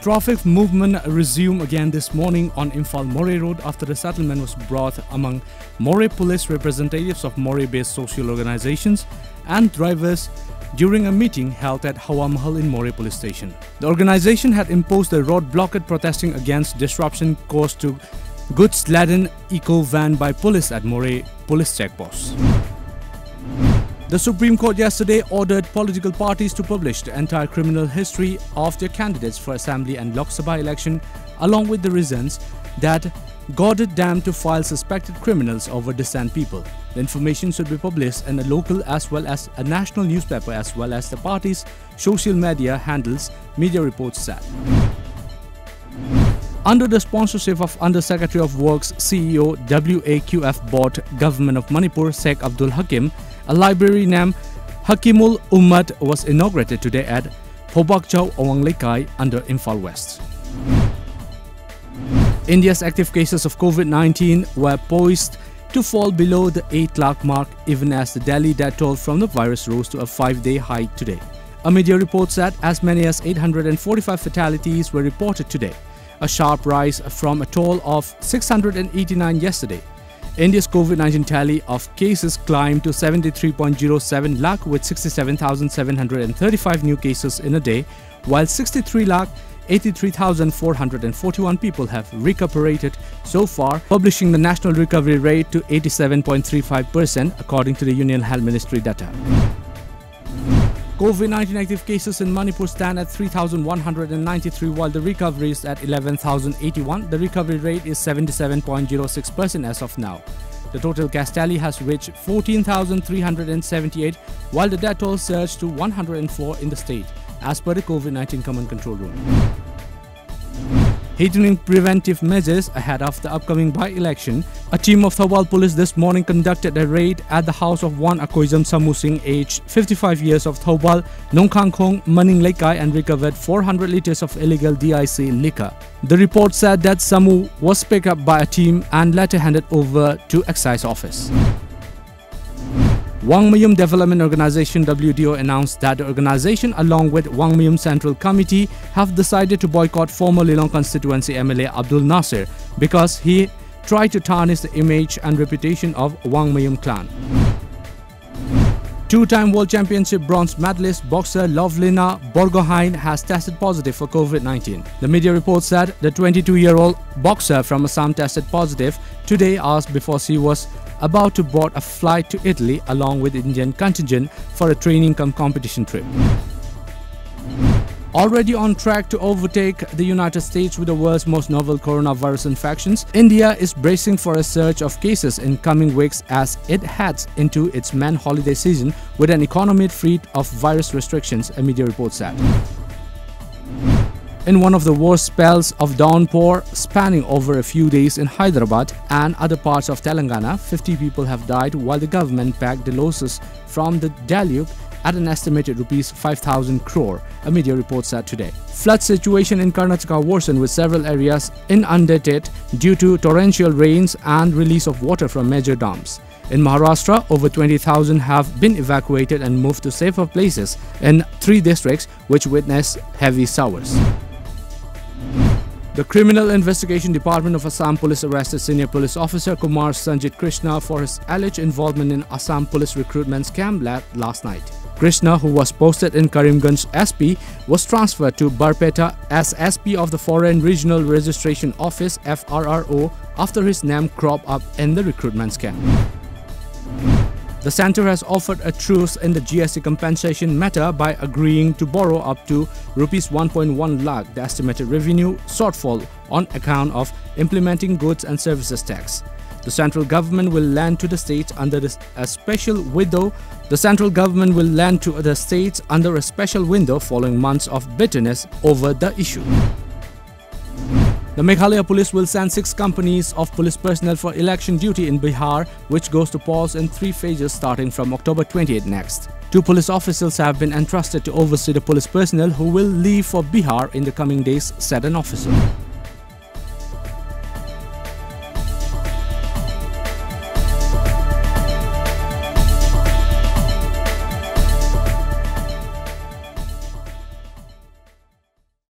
Traffic movement resumed again this morning on Imphal-Moray Road after a settlement was brought among Moray police representatives of Moray-based social organizations and drivers during a meeting held at Hawa Mahal in Moray police station. The organization had imposed a road blockade protesting against disruption caused to goods-laden eco-van by police at Moray police checkpost. The Supreme Court yesterday ordered political parties to publish the entire criminal history of their candidates for Assembly and Lok Sabha election, along with the reasons that goaded them to file suspected criminals over dissent people. The information should be published in a local as well as a national newspaper as well as the party's social media handles, media reports said. Under the sponsorship of Under Secretary of Works CEO WAQF Board Government of Manipur Sheikh Abdul Hakim, a library named Hakimul Ummat was inaugurated today at Phobakchau Awang Lekai under Imphal West. India's active cases of COVID-19 were poised to fall below the 8 lakh mark even as the Delhi death toll from the virus rose to a 5-day high today. A media report said as many as 845 fatalities were reported today, a sharp rise from a toll of 689 yesterday. India's COVID-19 tally of cases climbed to 73.07 lakh with 67,735 new cases in a day, while 63,83,441 people have recuperated so far, publishing the national recovery rate to 87.35% according to the Union Health Ministry data. COVID-19 active cases in Manipur stand at 3,193 while the recovery is at 11,081. The recovery rate is 77.06% as of now. The total case tally has reached 14,378 while the death toll surged to 104 in the state as per the COVID-19 Command Control Room. Heightening preventive measures ahead of the upcoming by-election, a team of Thawal police this morning conducted a raid at the house of one Akoizam Samu Singh, aged 55 years of Thawal, Nongkhangkhong, Maning Lekai and recovered 400 liters of illegal DIC liquor. The report said that Samu was picked up by a team and later handed over to Excise Office. Wangmayum Development Organization WDO announced that the organization along with Wangmayum Central Committee have decided to boycott former Lilong constituency MLA Abdul Nasir because he tried to tarnish the image and reputation of Wangmayum clan. Two-time World Championship bronze medalist boxer Lovelina Borgohain has tested positive for COVID-19. The media report said the 22-year-old boxer from Assam tested positive today hours before she was about to board a flight to Italy along with the Indian contingent for a training competition trip. Already on track to overtake the United States with the world's most novel coronavirus infections, India is bracing for a surge of cases in coming weeks as it heads into its main holiday season with an economy free of virus restrictions, a media report said. In one of the worst spells of downpour spanning over a few days in Hyderabad and other parts of Telangana, 50 people have died while the government backed the losses from the deluge at an estimated Rs 5,000 crore, a media report said today. Flood situation in Karnataka worsened with several areas inundated due to torrential rains and release of water from major dams. In Maharashtra, over 20,000 have been evacuated and moved to safer places in 3 districts which witnessed heavy showers. The Criminal Investigation Department of Assam Police arrested senior police officer Kumar Sanjit Krishna for his alleged involvement in Assam police recruitment scam last night. Krishna, who was posted in Karimganj SP, was transferred to Barpeta as SP of the Foreign Regional Registration Office FRRO after his name cropped up in the recruitment scam. The centre has offered a truce in the GST compensation matter by agreeing to borrow up to Rs 1.1 lakh, the estimated revenue shortfall on account of implementing goods and services tax. The central government will lend to the states under a special window. The central government will lend to the states under a special window following months of bitterness over the issue. The Meghalaya police will send 6 companies of police personnel for election duty in Bihar, which goes to pause in 3 phases starting from October 28 next. 2 police officials have been entrusted to oversee the police personnel who will leave for Bihar in the coming days, said an officer.